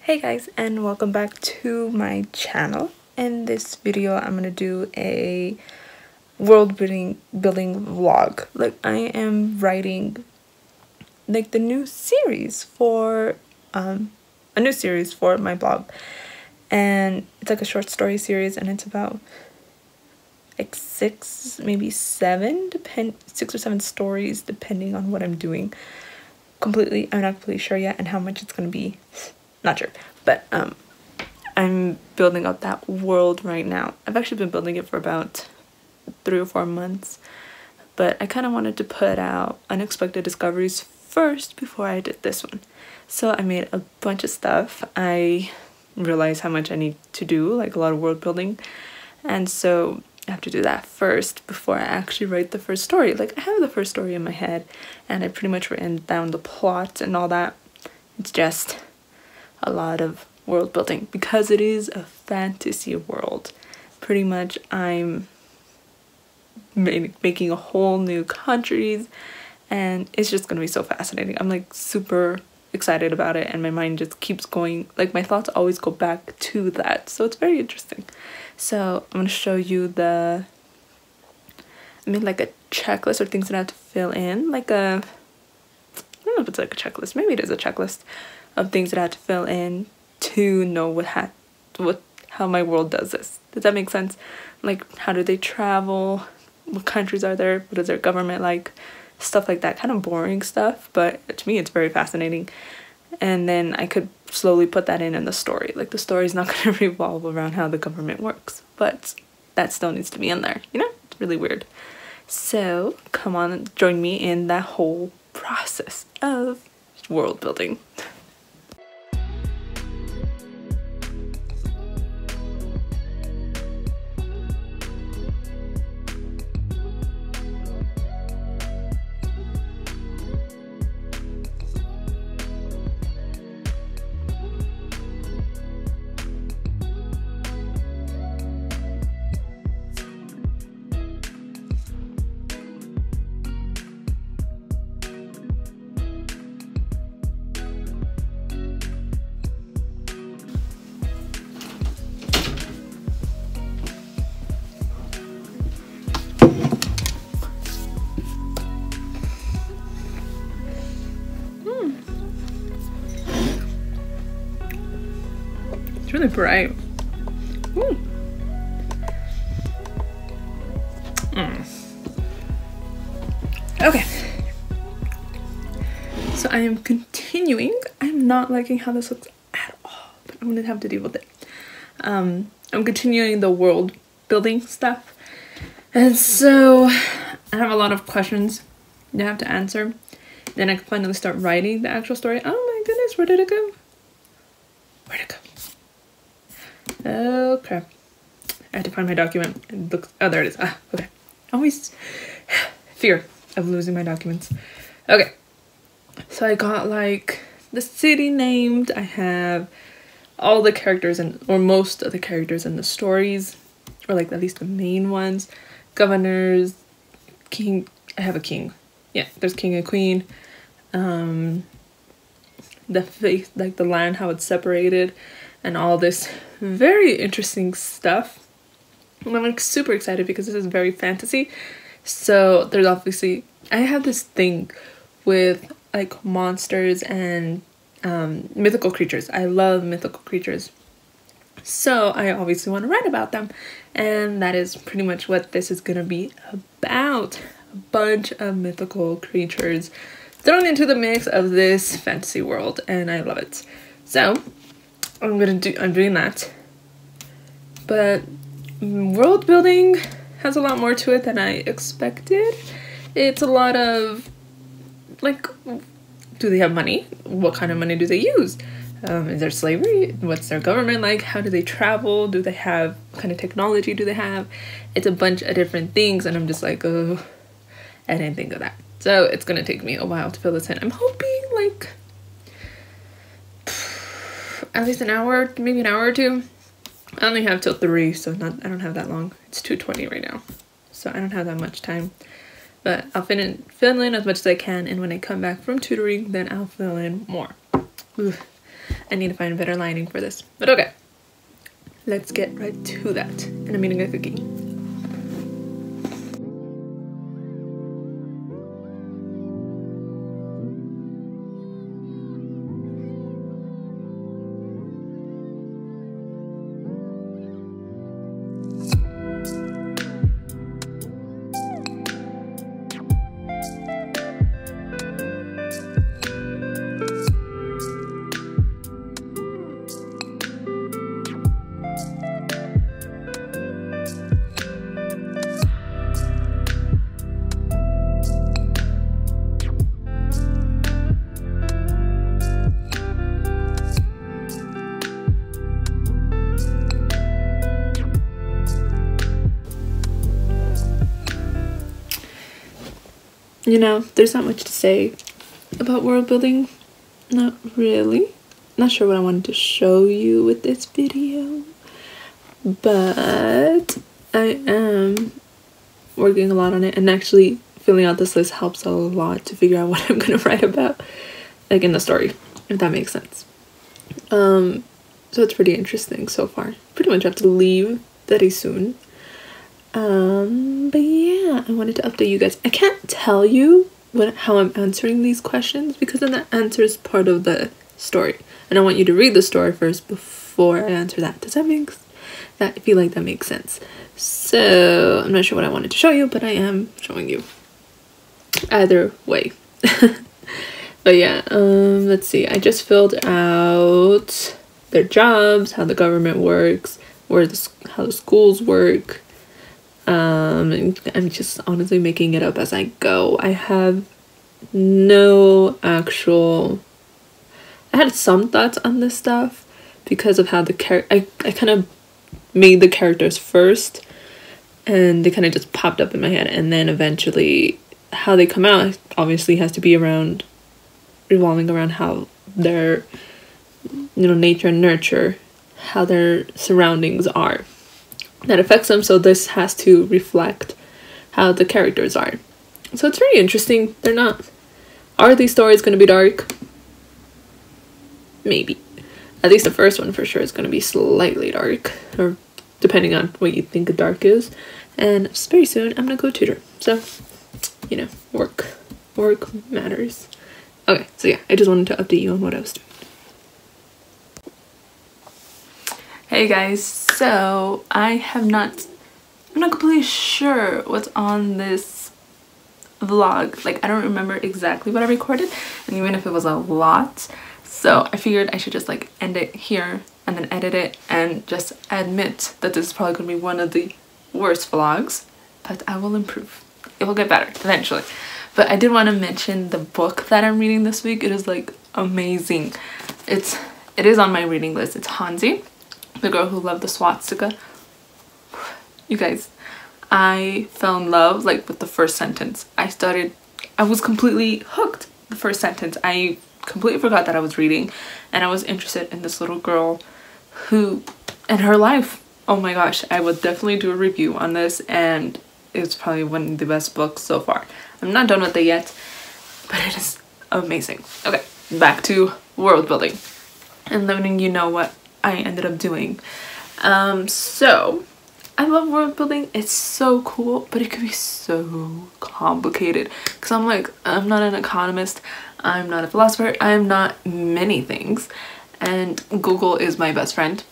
Hey guys, and welcome back to my channel. In this video I'm gonna do a world building vlog. Like, I am writing like the new series for a new series for my blog, and it's like a short story series, and it's about like six or seven stories depending on what I'm doing. I'm not completely sure yet, and how much it's gonna be, not sure. But I'm building up that world right now. I've actually been building it for about 3 or 4 months, but I kind of wanted to put out Unexpected Discoveries first before I did this one. So I made a bunch of stuff. I realized how much I need to do, like a lot of world building, and so I have to do that first before I actually write the first story. Like, I have the first story in my head, and I pretty much written down the plot and all that. It's just a lot of world building because it is a fantasy world. Pretty much I'm making a whole new countries, and it's just gonna be so fascinating. I'm like super excited about it, and my mind just keeps going, like my thoughts always go back to that, so it's very interesting. So I'm gonna show you I made like a checklist or things that I have to fill in, like I don't know if it's like a checklist, maybe it is a checklist of things that I have to fill in to know how my world does this. Does that make sense? Like, how do they travel? What countries are there? What is their government like? Stuff like that, kind of boring stuff, but to me it's very fascinating. And then I could slowly put that in the story. Like, the story's not going to revolve around how the government works, but that still needs to be in there, you know? It's really weird. So come on and join me in that whole process of world building. It's really bright. Okay. So I am continuing. I'm not liking how this looks at all, but I'm gonna have to deal with it. I'm continuing the world building stuff. And so I have a lot of questions that I have to answer. Then I can finally start writing the actual story. Oh my goodness, where did it go? Where'd it go? Oh crap. I had to find my document. It looks, oh, there it is. Ah, okay. Always fear of losing my documents. Okay. So I got like the city named. I have all the characters or most of the characters in the stories, or like at least the main ones. Governors, king. I have a king. Yeah, there's king and queen. The face, like the land, how it's separated, and all this very interesting stuff. And I'm like super excited because this is very fantasy. So there's obviously, I have this thing with like monsters and mythical creatures. I love mythical creatures. So I obviously want to write about them. And that is pretty much what this is going to be about. A bunch of mythical creatures thrown into the mix of this fantasy world, and I love it. So I'm doing that. But world building has a lot more to it than I expected. It's a lot of like, do they have money? What kind of money do they use? Is there slavery? What's their government like? How do they travel? Do they have, what kind of technology do they have? It's a bunch of different things, and I'm just like, oh, I didn't think of that. So it's gonna take me a while to fill this in. I'm hoping like at least an hour, maybe an hour or two. I only have till 3, so I don't have that long. It's 2:20 right now, so I don't have that much time. But I'll fill in as much as I can, and when I come back from tutoring, then I'll fill in more. Ooh. I need to find a better lighting for this. But okay, let's get right to that. And I'm eating a cookie. You know, there's not much to say about world building. Not really. Not sure what I wanted to show you with this video, but I am working a lot on it, and actually filling out this list helps a lot to figure out what I'm gonna write about, like in the story, if that makes sense. So it's pretty interesting so far. Pretty much have to leave very soon. But yeah, I wanted to update you guys. I can't tell you how I'm answering these questions because then that answers part of the story, and I want you to read the story first before I answer that. Does that make that? I feel like that makes sense. So I'm not sure what I wanted to show you, but I am showing you either way. But yeah, let's see. I just filled out their jobs, how the government works, how the schools work. And I'm just honestly making it up as I go. I have no actual... I had some thoughts on this stuff because of how I kind of made the characters first, and they kind of just popped up in my head, and then eventually how they come out obviously has to be revolving around how their, you know, nature and nurture, how their surroundings are. That affects them, so this has to reflect how the characters are. So it's very interesting. Are these stories going to be dark? Maybe. At least the first one for sure is going to be slightly dark, or depending on what you think a dark is. And very soon I'm going to go tutor. So, you know, work matters. Okay, so yeah, I just wanted to update you on what I was doing. Hey guys, so I'm not completely sure what's on this vlog. Like, I don't remember exactly what I recorded, and even if it was a lot, so I figured I should just like end it here and then edit it and just admit that this is probably gonna be one of the worst vlogs, but I will improve. It will get better eventually. But I did want to mention the book that I'm reading this week. It is like amazing. It is on my reading list. It's Hanzi, the girl who loved the swastika. You guys, I fell in love like with the first sentence. I was completely hooked the first sentence. I completely forgot that I was reading, and I was interested in this little girl and her life. Oh my gosh, I would definitely do a review on this, and it's probably one of the best books so far. I'm not done with it yet, but it is amazing. Okay, back to world building and letting you know what I ended up doing. So I love world building. It's so cool, but it can be so complicated because I'm not an economist, I'm not a philosopher, I'm not many things, and Google is my best friend.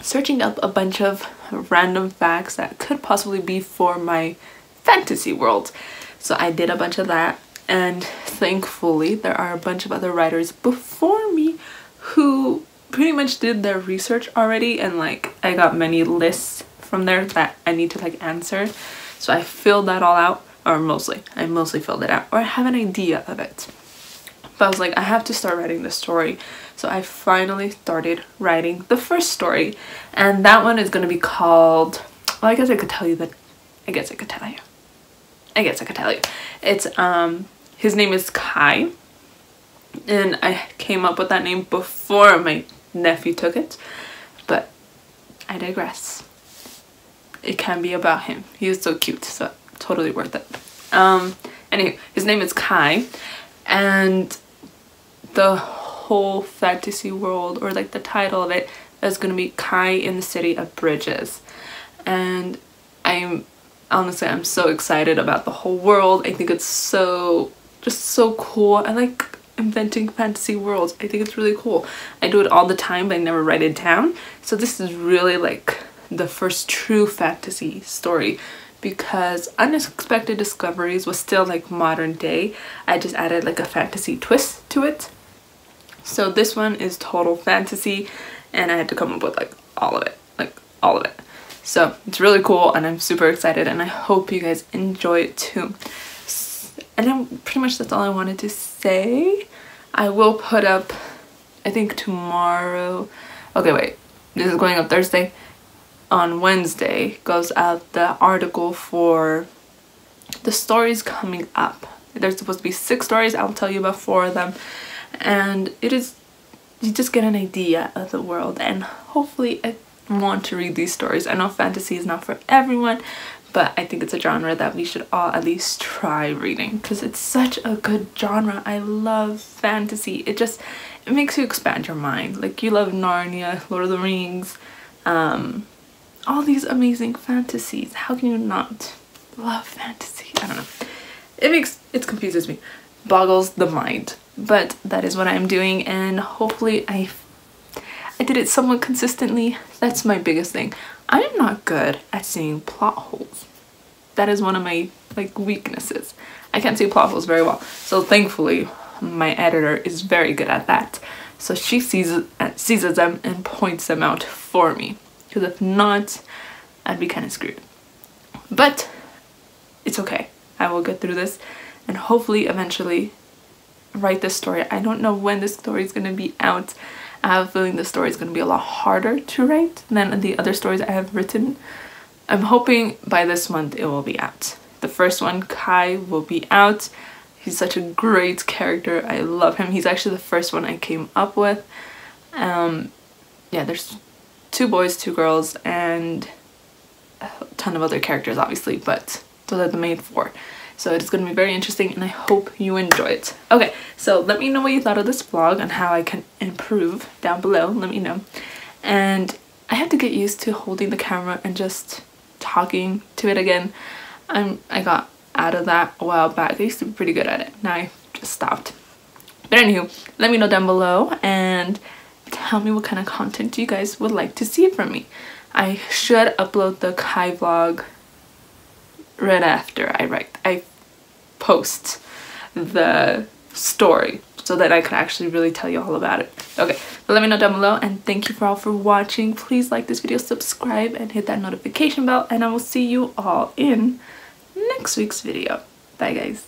Searching up a bunch of random facts that could possibly be for my fantasy world. So I did a bunch of that, and thankfully there are a bunch of other writers before me who pretty much did their research already, and like I got many lists from there that I need to like answer. So I filled that all out, or I mostly filled it out, or I have an idea of it. But I was like, I have to start writing the story. So I finally started writing the first story, and that one is going to be called, well, I guess I could tell you. It's his name is Kai, and I came up with that name before my nephew took it, but I digress. It can be about him. He is so cute, so totally worth it. Anyway, his name is Kai, and the whole fantasy world, or like the title of it, is going to be Kai in the City of Bridges. And I'm so excited about the whole world. I think it's just so cool. I like inventing fantasy worlds. I think it's really cool. I do it all the time, but I never write it down. So this is really like the first true fantasy story, because Unexpected Discoveries was still like modern day. I just added like a fantasy twist to it. So this one is total fantasy, and I had to come up with like all of it. So it's really cool, and I'm super excited, and I hope you guys enjoy it too. And then pretty much that's all I wanted to say. I will put up, I think tomorrow, okay wait, this is going up Thursday. On Wednesday goes out the article for the stories coming up. There's supposed to be 6 stories. I'll tell you about 4 of them. And it is, you just get an idea of the world, and hopefully I want to read these stories. I know fantasy is not for everyone, but I think it's a genre that we should all at least try reading, because it's such a good genre. I love fantasy. It makes you expand your mind. Like, you love Narnia, Lord of the Rings, all these amazing fantasies. How can you not love fantasy? I don't know. It confuses me, boggles the mind. But that is what I'm doing, and hopefully I did it somewhat consistently. That's my biggest thing. I am not good at seeing plot holes. That is one of my like weaknesses. I can't see plot holes very well. So thankfully my editor is very good at that. So she sees them and points them out for me. Because if not, I'd be kind of screwed. But it's okay. I will get through this and hopefully eventually write this story. I don't know when this story is going to be out. I have a feeling the story is going to be a lot harder to write than the other stories I have written. I'm hoping by this month it will be out. The first one, Kai, will be out. He's such a great character. I love him. He's actually the first one I came up with. Yeah, there's 2 boys, 2 girls, and a ton of other characters obviously, but those are the main 4. So it's going to be very interesting, and I hope you enjoy it. Okay, so let me know what you thought of this vlog and how I can improve down below. Let me know. And I have to get used to holding the camera and just talking to it again. I got out of that a while back. I used to be pretty good at it. Now I just stopped. But anywho, let me know down below and tell me what kind of content you guys would like to see from me. I should upload the Kai vlog right after I post the story, so that I could actually really tell you all about it. Okay, but let me know down below, and thank you all for watching. Please like this video, subscribe, and hit that notification bell, and I will see you all in next week's video. Bye guys.